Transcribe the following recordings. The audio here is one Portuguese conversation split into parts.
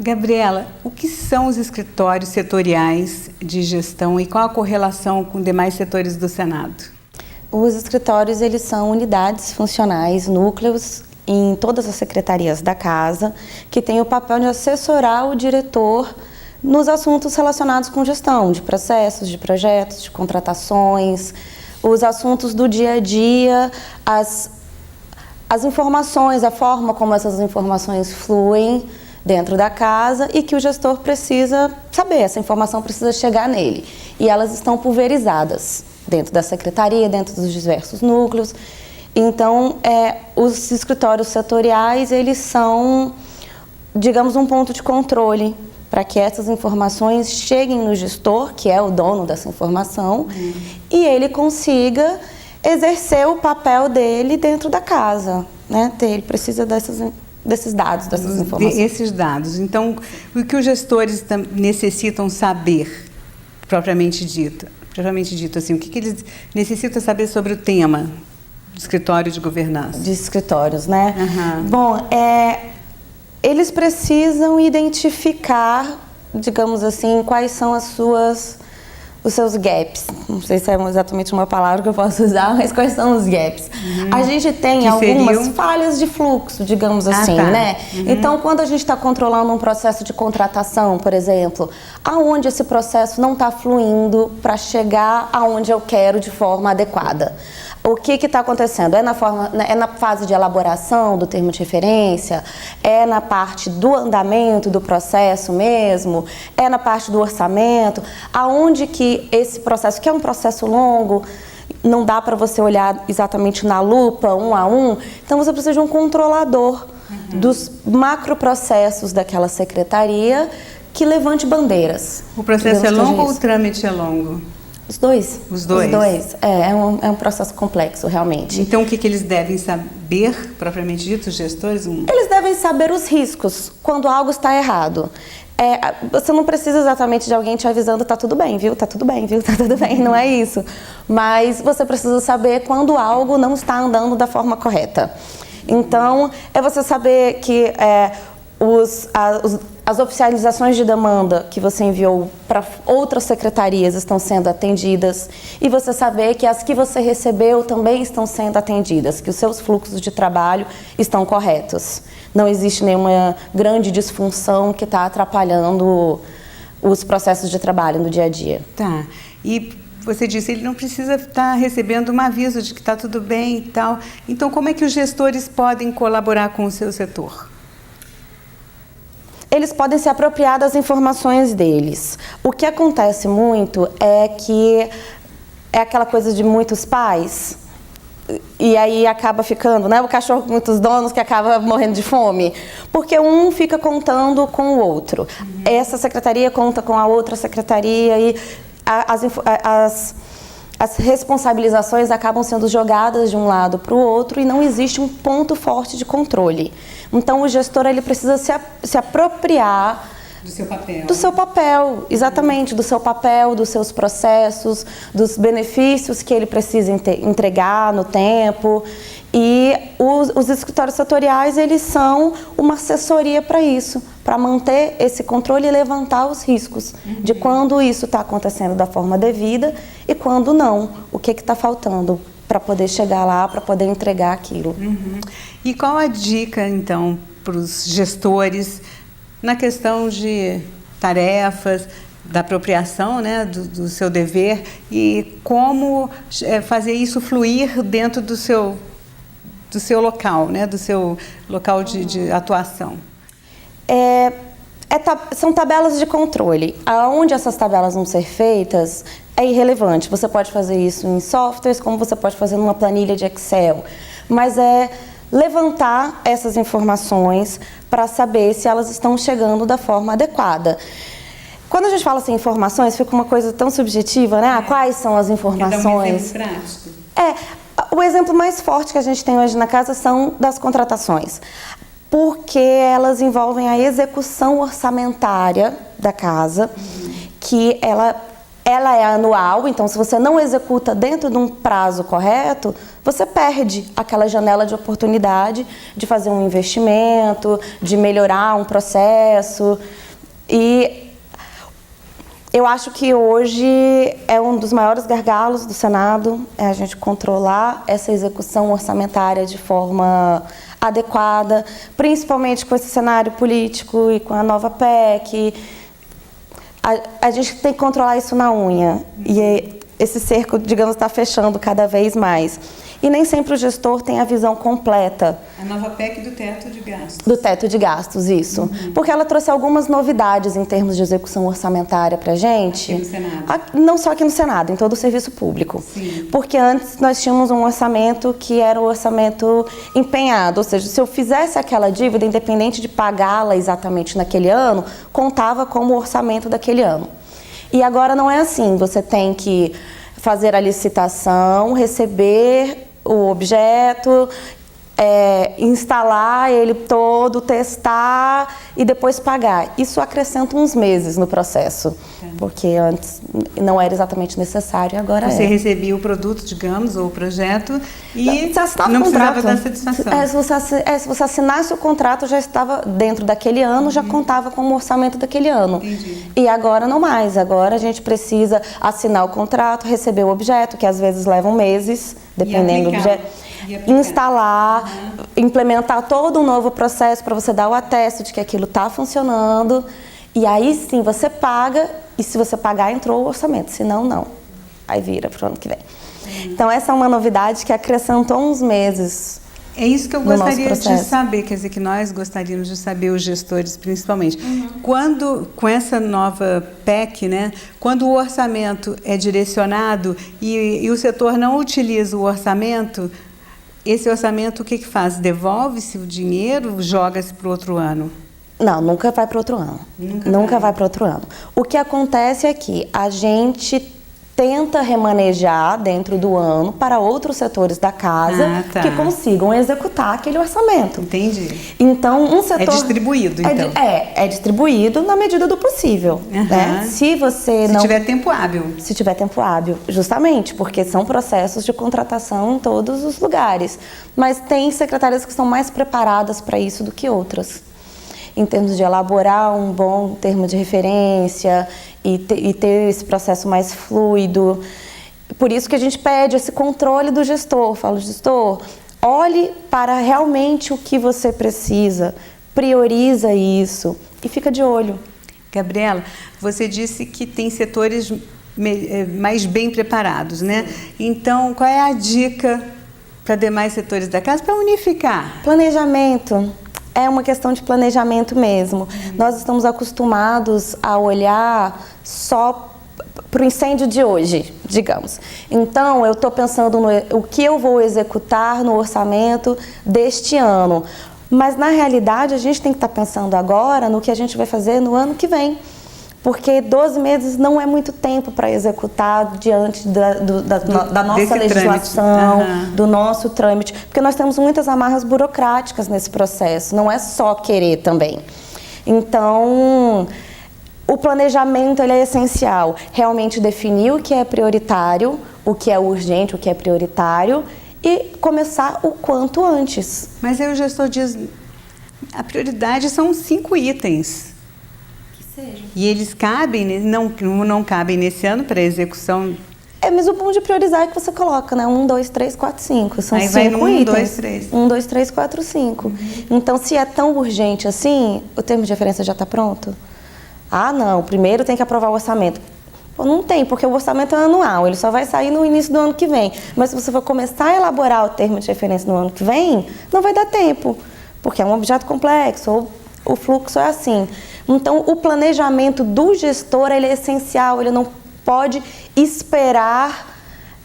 Gabriela, o que são os escritórios setoriais de gestão e qual a correlação com demais setores do Senado? Os escritórios, eles são unidades funcionais, núcleos em todas as secretarias da casa, que têm o papel de assessorar o diretor nos assuntos relacionados com gestão, de processos, de projetos, de contratações, os assuntos do dia a dia, as informações, a forma como essas informações fluem dentro da casa e que o gestor precisa saber, essa informação precisa chegar nele. E elas estão pulverizadas dentro da secretaria, dentro dos diversos núcleos. Então, os escritórios setoriais, eles são, digamos, um ponto de controle para que essas informações cheguem no gestor, que é o dono dessa informação, e ele consiga exercer o papel dele dentro da casa, né? Ele precisa desses dados, dessas informações. Esses dados. Então, o que os gestores necessitam saber, propriamente dito, assim, o que eles necessitam saber sobre o tema do escritório de governança? De escritórios, né? Uhum. Bom, eles precisam identificar, digamos assim, quais são os seus gaps. Não sei se é exatamente uma palavra que eu posso usar, mas quais são os gaps? A gente tem algumas falhas de fluxo, digamos assim, né? Então, quando a gente está controlando um processo de contratação, por exemplo, aonde esse processo não está fluindo para chegar aonde eu quero de forma adequada? O que está acontecendo? É na fase de elaboração do termo de referência? É na parte do andamento do processo mesmo? É na parte do orçamento? Aonde que esse processo, que é um processo longo, não dá para você olhar exatamente na lupa, um a um, então você precisa de um controlador dos macroprocessos daquela secretaria que levante bandeiras. O processo é longo ou o trâmite é longo? Os dois. Os dois? Os dois. É um processo complexo, realmente. Então, o que eles devem saber, propriamente dito, os gestores? Eles devem saber os riscos, quando algo está errado. Você não precisa exatamente de alguém te avisando, tá tudo bem, viu? Tá tudo bem, viu? Tá tudo bem, não é isso. Mas você precisa saber quando algo não está andando da forma correta. Então, é você saber que as oficializações de demanda que você enviou para outras secretarias estão sendo atendidas e você saber que as que você recebeu também estão sendo atendidas, que os seus fluxos de trabalho estão corretos. Não existe nenhuma grande disfunção que está atrapalhando os processos de trabalho no dia a dia. Tá. E você disse, ele não precisa estar recebendo um aviso de que está tudo bem e tal. Então, como é que os gestores podem colaborar com o seu setor? Eles podem se apropriar das informações deles. O que acontece muito é que é aquela coisa de muitos pais, e aí acaba ficando, né, o cachorro com muitos donos que acaba morrendo de fome, porque um fica contando com o outro. Essa secretaria conta com a outra secretaria e as responsabilizações acabam sendo jogadas de um lado para o outro e não existe um ponto forte de controle. Então, o gestor ele precisa se apropriar do seu papel. Do seu papel, exatamente, do seu papel, dos seus processos, dos benefícios que ele precisa entregar no tempo. E os escritórios setoriais, eles são uma assessoria para isso, para manter esse controle e levantar os riscos de quando isso está acontecendo da forma devida e quando não, o que está faltando para poder chegar lá, para poder entregar aquilo. E qual a dica, então, para os gestores na questão de tarefas, da apropriação, né, do seu dever e como fazer isso fluir dentro do seu local, né, do seu local de atuação? São tabelas de controle. Aonde essas tabelas vão ser feitas é irrelevante. Você pode fazer isso em softwares, como você pode fazer numa planilha de Excel. Mas levantar essas informações para saber se elas estão chegando da forma adequada. Quando a gente fala assim, informações, fica uma coisa tão subjetiva, né? Quais são as informações? Quer dar um exemplo prático? O exemplo mais forte que a gente tem hoje na casa são das contratações, porque elas envolvem a execução orçamentária da casa, que ela ela é anual, então se você não executa dentro de um prazo correto, você perde aquela janela de oportunidade de fazer um investimento, de melhorar um processo. E eu acho que hoje é um dos maiores gargalos do Senado, é a gente controlar essa execução orçamentária de forma adequada, principalmente com esse cenário político e com a nova PEC. A gente tem que controlar isso na unha. E esse cerco, digamos, está fechando cada vez mais. E nem sempre o gestor tem a visão completa. A nova PEC do teto de gastos. Do teto de gastos, isso. Porque ela trouxe algumas novidades em termos de execução orçamentária para a gente. Aqui no Senado. Não só aqui no Senado, em todo o serviço público. Sim. Porque antes nós tínhamos um orçamento que era o orçamento empenhado. Ou seja, se eu fizesse aquela dívida, independente de pagá-la exatamente naquele ano, contava como orçamento daquele ano. E agora não é assim. Você tem que fazer a licitação, receber o objeto, instalar ele todo, testar e depois pagar. Isso acrescenta uns meses no processo, porque antes não era exatamente necessário e agora Você recebia o produto, digamos, ou o projeto e não precisava dar satisfação. Se você assinasse o contrato, já estava dentro daquele ano, já contava como orçamento daquele ano. Entendi. E agora não mais, agora a gente precisa assinar o contrato, receber o objeto, que às vezes levam meses, dependendo do objeto. Instalar, implementar todo um novo processo para você dar o atesto de que aquilo está funcionando. E aí sim você paga, e se você pagar, entrou o orçamento, senão não. Aí vira para o ano que vem. Então essa é uma novidade que acrescentou uns meses. É isso que eu gostaria de saber, quer dizer, que nós gostaríamos de saber, os gestores principalmente. Quando, com essa nova PEC, né, quando o orçamento é direcionado e o setor não utiliza o orçamento, esse orçamento o que faz? Devolve-se o dinheiro, joga-se para o outro ano? Não, nunca vai para outro ano. Nunca vai para outro ano. O que acontece é que a gente tenta remanejar dentro do ano para outros setores da casa que consigam executar aquele orçamento. Entendi. Então, um setor... É distribuído, então. É distribuído na medida do possível. Né? Se tiver tempo hábil. Se tiver tempo hábil, justamente, porque são processos de contratação em todos os lugares. Mas tem secretarias que são mais preparadas para isso do que outras, em termos de elaborar um bom termo de referência e ter esse processo mais fluido. Por isso que a gente pede esse controle do gestor. Falo, gestor, olhe para realmente o que você precisa, prioriza isso e fica de olho. Gabriela, você disse que tem setores mais bem preparados, né? Então, qual é a dica para demais setores da casa para unificar? Planejamento. É uma questão de planejamento mesmo. Nós estamos acostumados a olhar só para o incêndio de hoje, digamos. Então, eu estou pensando no o que eu vou executar no orçamento deste ano. Mas, na realidade, a gente tem que estar pensando agora no que a gente vai fazer no ano que vem. Porque 12 meses não é muito tempo para executar diante da nossa legislação, do nosso trâmite, porque nós temos muitas amarras burocráticas nesse processo, não é só querer também. Então, o planejamento ele é essencial, realmente definir o que é prioritário, o que é urgente, o que é prioritário e começar o quanto antes. Mas aí o gestor diz, a prioridade são 5 itens. E eles cabem, não cabem nesse ano para execução? Mas o bom de priorizar é que você coloca, né? 1, 2, 3, 4, 5. São 5 itens. 1, 2, 3. 1, 2, 3, 4, 5. Então, se é tão urgente assim, o termo de referência já está pronto? Ah, não. Primeiro tem que aprovar o orçamento. Pô, não tem, porque o orçamento é anual. Ele só vai sair no início do ano que vem. Mas se você for começar a elaborar o termo de referência no ano que vem, não vai dar tempo. Porque é um objeto complexo, ou o fluxo é assim. Então, o planejamento do gestor ele é essencial, ele não pode esperar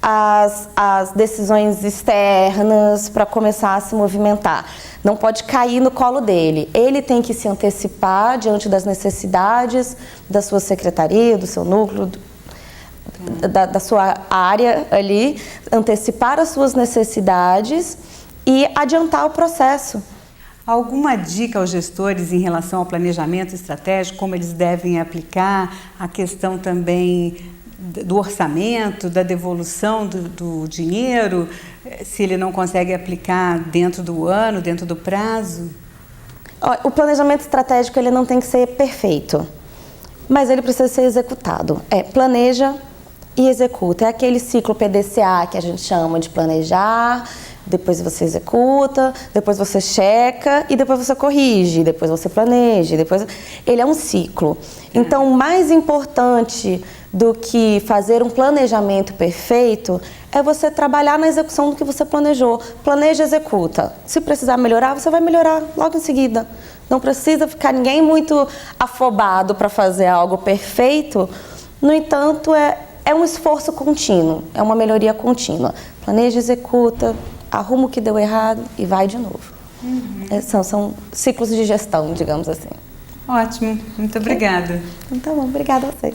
as decisões externas para começar a se movimentar. Não pode cair no colo dele. Ele tem que se antecipar diante das necessidades da sua secretaria, do seu núcleo, da sua área ali, antecipar as suas necessidades e adiantar o processo. Alguma dica aos gestores em relação ao planejamento estratégico, como eles devem aplicar, a questão também do orçamento, da devolução do dinheiro, se ele não consegue aplicar dentro do ano, dentro do prazo? O planejamento estratégico ele não tem que ser perfeito, mas ele precisa ser executado. Planeja e executa. É aquele ciclo PDCA que a gente chama de planejar, depois você executa, depois você checa e depois você corrige, depois você planeja, Ele é um ciclo. Então, mais importante do que fazer um planejamento perfeito é você trabalhar na execução do que você planejou. Planeja e executa. Se precisar melhorar, você vai melhorar logo em seguida. Não precisa ficar ninguém muito afobado para fazer algo perfeito. No entanto, é um esforço contínuo, é uma melhoria contínua. Planeja, executa, arruma o que deu errado e vai de novo. São ciclos de gestão, digamos assim. Ótimo, muito obrigada. Então, obrigada a vocês.